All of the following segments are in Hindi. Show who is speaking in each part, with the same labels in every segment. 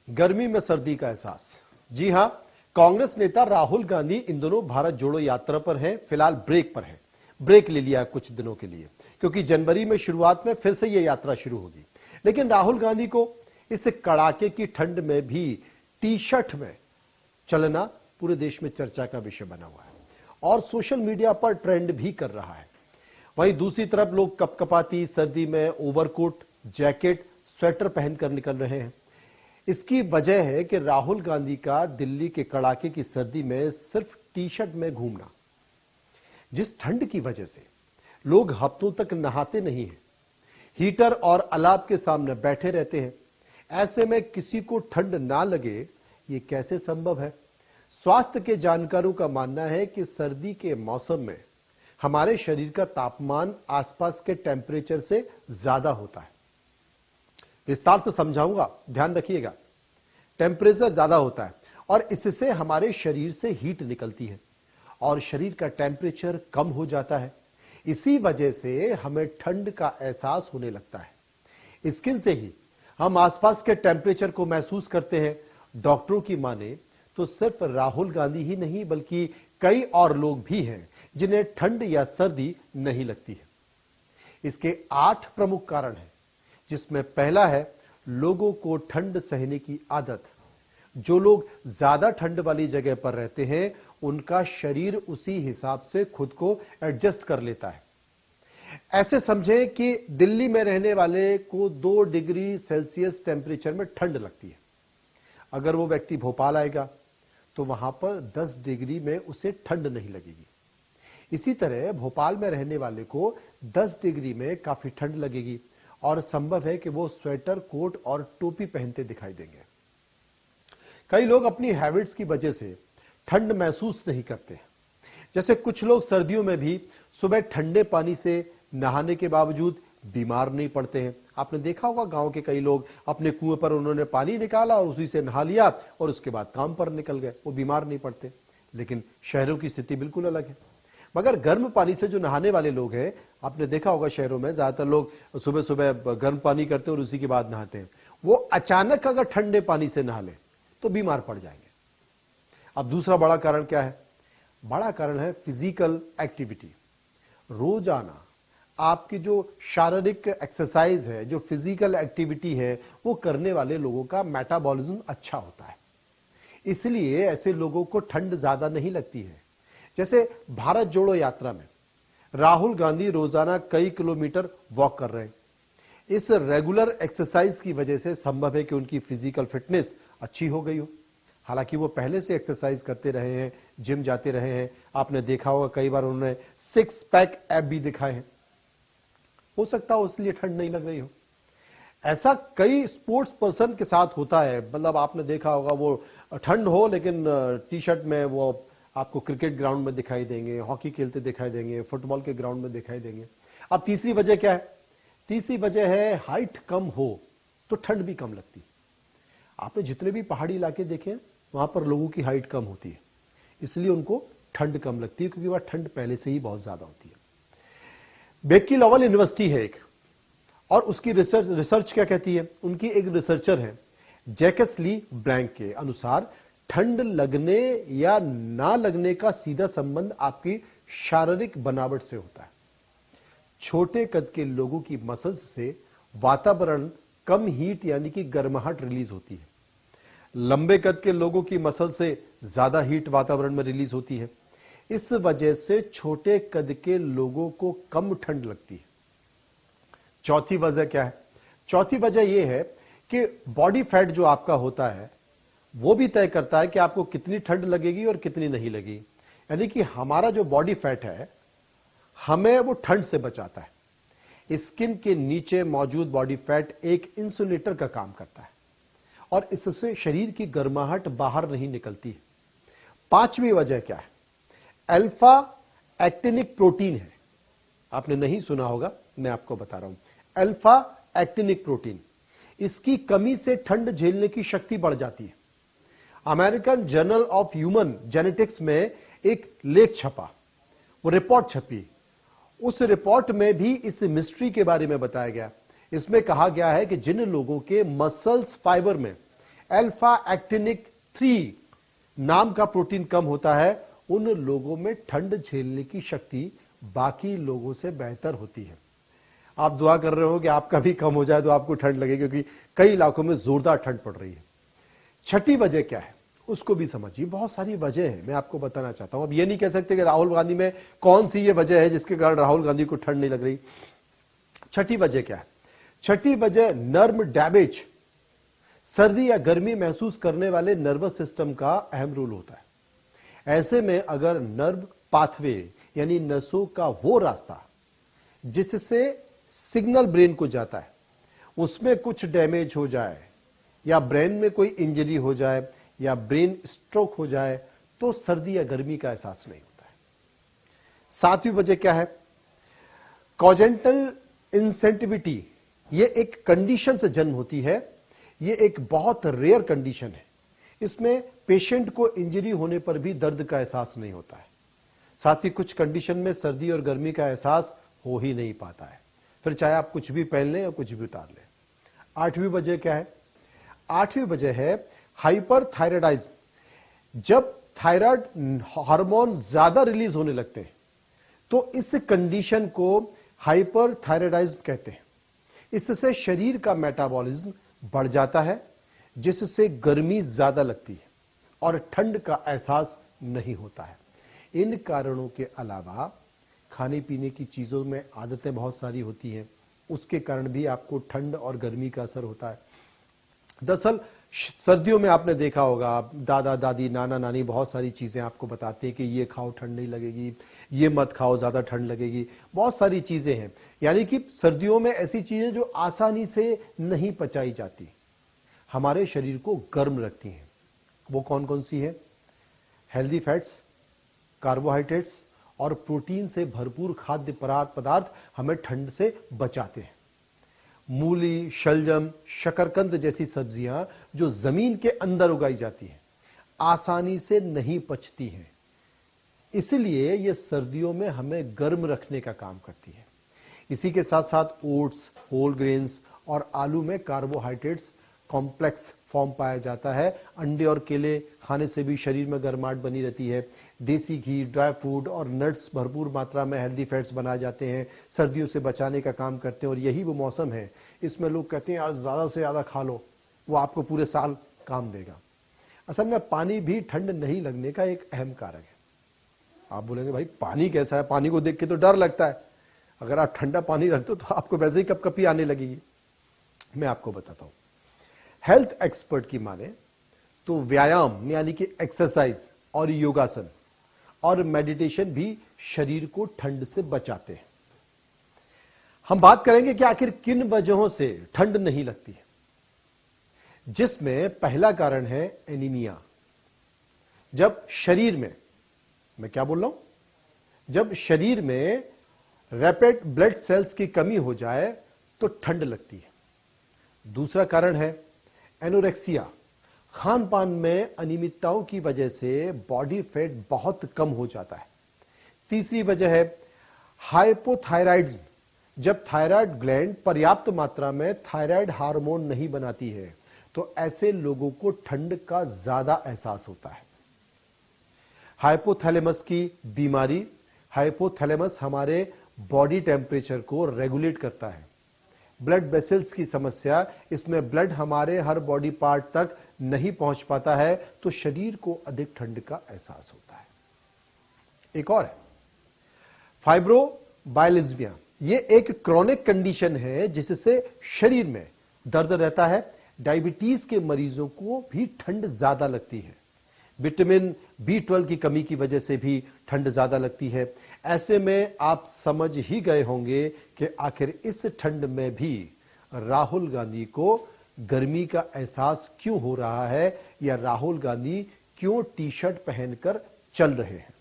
Speaker 1: गर्मी में सर्दी का एहसास। जी हां, कांग्रेस नेता राहुल गांधी इन दिनों भारत जोड़ो यात्रा पर हैं। फिलहाल ब्रेक पर हैं। ब्रेक ले लिया कुछ दिनों के लिए, क्योंकि जनवरी में शुरुआत में फिर से यह यात्रा शुरू होगी। लेकिन राहुल गांधी को इस कड़ाके की ठंड में भी टी शर्ट में चलना पूरे देश में चर्चा का विषय बना हुआ है और सोशल मीडिया पर ट्रेंड भी कर रहा है। वहीं दूसरी तरफ लोग कपकपाती सर्दी में ओवरकोट, जैकेट, स्वेटर पहनकर निकल रहे हैं। इसकी वजह है कि राहुल गांधी का दिल्ली के कड़ाके की सर्दी में सिर्फ टी शर्ट में घूमना, जिस ठंड की वजह से लोग हफ्तों तक नहाते नहीं हैं, हीटर और अलाव के सामने बैठे रहते हैं। ऐसे में किसी को ठंड ना लगे, ये कैसे संभव है? स्वास्थ्य के जानकारों का मानना है कि सर्दी के मौसम में हमारे शरीर का तापमान आसपास के टेम्परेचर से ज्यादा होता है। विस्तार से समझाऊंगा, ध्यान रखिएगा। टेम्परेचर ज्यादा होता है और इससे हमारे शरीर से हीट निकलती है और शरीर का टेम्परेचर कम हो जाता है। इसी वजह से हमें ठंड का एहसास होने लगता है। स्किन से ही हम आसपास के टेम्परेचर को महसूस करते हैं। डॉक्टरों की माने तो सिर्फ राहुल गांधी ही नहीं, बल्कि कई और लोग भी हैं जिन्हें ठंड या सर्दी नहीं लगती है। इसके 8 प्रमुख कारण हैं, जिसमें पहला है लोगों को ठंड सहने की आदत। जो लोग ज्यादा ठंड वाली जगह पर रहते हैं, उनका शरीर उसी हिसाब से खुद को एडजस्ट कर लेता है। ऐसे समझें कि दिल्ली में रहने वाले को 2 डिग्री सेल्सियस टेम्परेचर में ठंड लगती है। अगर वो व्यक्ति भोपाल आएगा तो वहां पर 10 डिग्री में उसे ठंड नहीं लगेगी। इसी तरह भोपाल में रहने वाले को 10 डिग्री में काफी ठंड लगेगी और संभव है कि वो स्वेटर, कोट और टोपी पहनते दिखाई देंगे। कई लोग अपनी हैबिट्स की वजह से ठंड महसूस नहीं करते। जैसे कुछ लोग सर्दियों में भी सुबह ठंडे पानी से नहाने के बावजूद बीमार नहीं पड़ते हैं। आपने देखा होगा, गांव के कई लोग अपने कुएं पर उन्होंने पानी निकाला और उसी से नहा लिया और उसके बाद काम पर निकल गए, वो बीमार नहीं पड़ते। लेकिन शहरों की स्थिति बिल्कुल अलग है। मगर गर्म पानी से जो नहाने वाले लोग हैं, आपने देखा होगा शहरों में ज्यादातर लोग सुबह सुबह गर्म पानी करते हैं और उसी के बाद नहाते हैं। वो अचानक अगर ठंडे पानी से नहा ले तो बीमार पड़ जाएंगे। अब दूसरा बड़ा कारण क्या है? बड़ा कारण है फिजिकल एक्टिविटी। रोजाना आपकी जो शारीरिक एक्सरसाइज है, जो फिजिकल एक्टिविटी है, वो करने वाले लोगों का मेटाबॉलिज्म अच्छा होता है। इसलिए ऐसे लोगों को ठंड ज्यादा नहीं लगती है। जैसे भारत जोड़ो यात्रा में राहुल गांधी रोजाना कई किलोमीटर वॉक कर रहे हैं। इस रेगुलर एक्सरसाइज की वजह से संभव है कि उनकी फिजिकल फिटनेस अच्छी हो गई हो। हालांकि वो पहले से एक्सरसाइज करते रहे हैं, जिम जाते रहे हैं। आपने देखा होगा कई बार उन्होंने 6 पैक ऐप भी दिखाए हैं। हो सकता हो इसलिए ठंड नहीं लग रही हो। ऐसा कई स्पोर्ट्स पर्सन के साथ होता है। मतलब आपने देखा होगा, वो ठंड हो लेकिन टी शर्ट में वो आपको क्रिकेट ग्राउंड में दिखाई देंगे, हॉकी खेलते दिखाई देंगे, फुटबॉल के ग्राउंड में दिखाई देंगे। अब तीसरी वजह क्या है? तीसरी वजह है हाइट कम हो तो ठंड भी कम लगती है। आपने जितने भी पहाड़ी इलाके देखे वहां पर लोगों की हाइट कम होती है, इसलिए उनको ठंड कम लगती है, क्योंकि वह ठंड पहले से ही बहुत ज्यादा होती है। बेकीलॉवल यूनिवर्सिटी है एक, और उसकी रिसर्च क्या कहती है? उनकी एक रिसर्चर है जैकस ली ब्लैंक के अनुसार ठंड लगने या ना लगने का सीधा संबंध आपकी शारीरिक बनावट से होता है। छोटे कद के लोगों की मसल्स से वातावरण कम हीट यानी कि गर्माहट रिलीज होती है। लंबे कद के लोगों की मसल से ज्यादा हीट वातावरण में रिलीज होती है। इस वजह से छोटे कद के लोगों को कम ठंड लगती है। चौथी वजह क्या है? चौथी वजह यह है कि बॉडी फैट जो आपका होता है वो भी तय करता है कि आपको कितनी ठंड लगेगी और कितनी नहीं लगेगी। यानी कि हमारा जो बॉडी फैट है, हमें वो ठंड से बचाता है। स्किन के नीचे मौजूद बॉडी फैट एक इंसुलेटर का काम करता है और इससे शरीर की गर्माहट बाहर नहीं निकलती है। पांचवी वजह क्या है? अल्फा एक्टिनिक प्रोटीन है। आपने नहीं सुना होगा, मैं आपको बता रहा हूं। अल्फा एक्टिनिक प्रोटीन, इसकी कमी से ठंड झेलने की शक्ति बढ़ जाती है। American journal of human genetics में एक लेख छपा, वो रिपोर्ट छपी। उस रिपोर्ट में भी इस मिस्ट्री के बारे में बताया गया। इसमें कहा गया है कि जिन लोगों के मसल्स फाइबर में अल्फा एक्टिनिक 3 नाम का प्रोटीन कम होता है, उन लोगों में ठंड झेलने की शक्ति बाकी लोगों से बेहतर होती है। आप दुआ कर रहे हो कि आपका भी कम हो जाए तो आपको ठंड लगे, क्योंकि कई इलाकों में जोरदार ठंड पड़ रही है। छठी वजह क्या है उसको भी समझिए। बहुत सारी वजह है, मैं आपको बताना चाहता हूं। अब ये नहीं कह सकते कि राहुल गांधी में कौन सी ये वजह है जिसके कारण राहुल गांधी को ठंड नहीं लग रही। छठी वजह क्या है? छठी वजह नर्व डैमेज, सर्दी या गर्मी महसूस करने वाले नर्वस सिस्टम का अहम रोल होता है। ऐसे में अगर नर्व पाथवे यानी नसों का वो रास्ता जिससे सिग्नल ब्रेन को जाता है उसमें कुछ डैमेज हो जाए, या ब्रेन में कोई इंजरी हो जाए, या ब्रेन स्ट्रोक हो जाए, तो सर्दी या गर्मी का एहसास नहीं होता है। सातवीं वजह क्या है? कॉजेंटल इंसेंटिविटी, ये एक कंडीशन से जन्म होती है। ये एक बहुत रेयर कंडीशन है। इसमें पेशेंट को इंजरी होने पर भी दर्द का एहसास नहीं होता है। साथ ही कुछ कंडीशन में सर्दी और गर्मी का एहसास हो ही नहीं पाता है, फिर चाहे आप कुछ भी पहन लें या कुछ भी उतार लें। आठवीं वजह क्या है? आठवीं वजह है हाइपरथायराइडिज्म। जब थायराइड हार्मोन ज्यादा रिलीज होने लगते हैं तो इस कंडीशन को हाइपरथायराइडिज्म कहते हैं। इससे शरीर का मेटाबॉलिज्म बढ़ जाता है, जिससे गर्मी ज्यादा लगती है और ठंड का एहसास नहीं होता है। इन कारणों के अलावा खाने पीने की चीजों में आदतें बहुत सारी होती हैं, उसके कारण भी आपको ठंड और गर्मी का असर होता है। दरअसल सर्दियों में आपने देखा होगा, दादा दादी नाना नानी बहुत सारी चीजें आपको बताते हैं कि ये खाओ ठंड नहीं लगेगी, ये मत खाओ ज्यादा ठंड लगेगी। बहुत सारी चीजें हैं, यानी कि सर्दियों में ऐसी चीजें जो आसानी से नहीं पचाई जाती, हमारे शरीर को गर्म रखती हैं। वो कौन कौन सी है? हेल्दी फैट्स, कार्बोहाइड्रेट्स और प्रोटीन से भरपूर खाद्य पदार्थ हमें ठंड से बचाते हैं। मूली, शलजम, शकरकंद जैसी सब्जियां जो जमीन के अंदर उगाई जाती हैं, आसानी से नहीं पचती हैं, इसलिए ये सर्दियों में हमें गर्म रखने का काम करती है। इसी के साथ साथ ओट्स, होल ग्रेन्स और आलू में कार्बोहाइड्रेट्स कॉम्प्लेक्स फॉर्म पाया जाता है। अंडे और केले खाने से भी शरीर में गर्माहट बनी रहती है। देसी घी, ड्राई फ्रूट और नट्स भरपूर मात्रा में हेल्दी फैट्स बनाए जाते हैं, सर्दियों से बचाने का काम करते हैं। और यही वो मौसम है, इसमें लोग कहते हैं यार ज्यादा से ज्यादा खा लो, वो आपको पूरे साल काम देगा। असल में पानी भी ठंड नहीं लगने का एक अहम कारक है। आप बोलेंगे भाई पानी कैसा है? पानी को देख के तो डर लगता है। अगर आप ठंडा पानी रखते हो तो आपको वैसे ही कपकपी आने लगेगी। मैं आपको बताता हूं, हेल्थ एक्सपर्ट की माने तो व्यायाम यानी कि एक्सरसाइज और योगासन और मेडिटेशन भी शरीर को ठंड से बचाते हैं। हम बात करेंगे कि आखिर किन वजहों से ठंड नहीं लगती है, जिसमें पहला कारण है एनीमिया। जब शरीर में, मैं क्या बोल रहा हूं, जब शरीर में रैपिड ब्लड सेल्स की कमी हो जाए तो ठंड लगती है। दूसरा कारण है एनोरेक्सिया, खान पान में अनियमितताओं की वजह से बॉडी फैट बहुत कम हो जाता है। तीसरी वजह है हाइपोथायराइडिज्म, जब थायराइड ग्लैंड पर्याप्त मात्रा में थायराइड हार्मोन नहीं बनाती है तो ऐसे लोगों को ठंड का ज्यादा एहसास होता है। हाइपोथैलेमस की बीमारी, हाइपोथैलेमस हमारे बॉडी टेम्परेचर को रेगुलेट करता है। ब्लड वेसल्स की समस्या, इसमें ब्लड हमारे हर बॉडी पार्ट तक नहीं पहुंच पाता है तो शरीर को अधिक ठंड का एहसास होता है। एक और है फाइब्रोमाइल्जिया, ये एक क्रॉनिक कंडीशन है जिससे शरीर में दर्द रहता है। डायबिटीज के मरीजों को भी ठंड ज्यादा लगती है। विटामिन B12 की कमी की वजह से भी ठंड ज्यादा लगती है। ऐसे में आप समझ ही गए होंगे कि आखिर इस ठंड में भी राहुल गांधी को गर्मी का एहसास क्यों हो रहा है, या राहुल गांधी क्यों टी शर्ट पहनकर चल रहे हैं।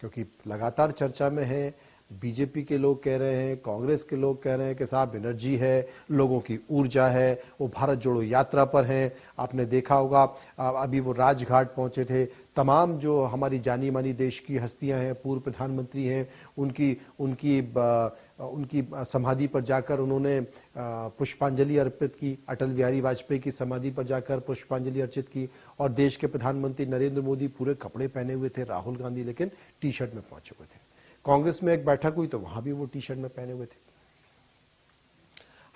Speaker 1: क्योंकि लगातार चर्चा में है, बीजेपी के लोग कह रहे हैं, कांग्रेस के लोग कह रहे हैं कि साहब एनर्जी है, लोगों की ऊर्जा है, वो भारत जोड़ो यात्रा पर हैं। आपने देखा होगा अभी वो राजघाट पहुंचे थे, तमाम जो हमारी जानी मानी देश की हस्तियां हैं, पूर्व प्रधानमंत्री हैं, उनकी उनकी समाधि पर जाकर उन्होंने पुष्पांजलि अर्पित की, अटल बिहारी वाजपेयी की समाधि पर जाकर पुष्पांजलि अर्पित की। और देश के प्रधानमंत्री नरेंद्र मोदी पूरे कपड़े पहने हुए थे, राहुल गांधी लेकिन टी शर्ट में पहुंचे हुए थे। कांग्रेस में एक बैठक हुई तो वहां भी वो टी शर्ट में पहने हुए थे।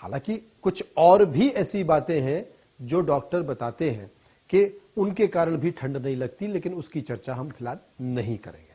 Speaker 1: हालांकि कुछ और भी ऐसी बातें हैं जो डॉक्टर बताते हैं कि उनके कारण भी ठंड नहीं लगती, लेकिन उसकी चर्चा हम फिलहाल नहीं करेंगे।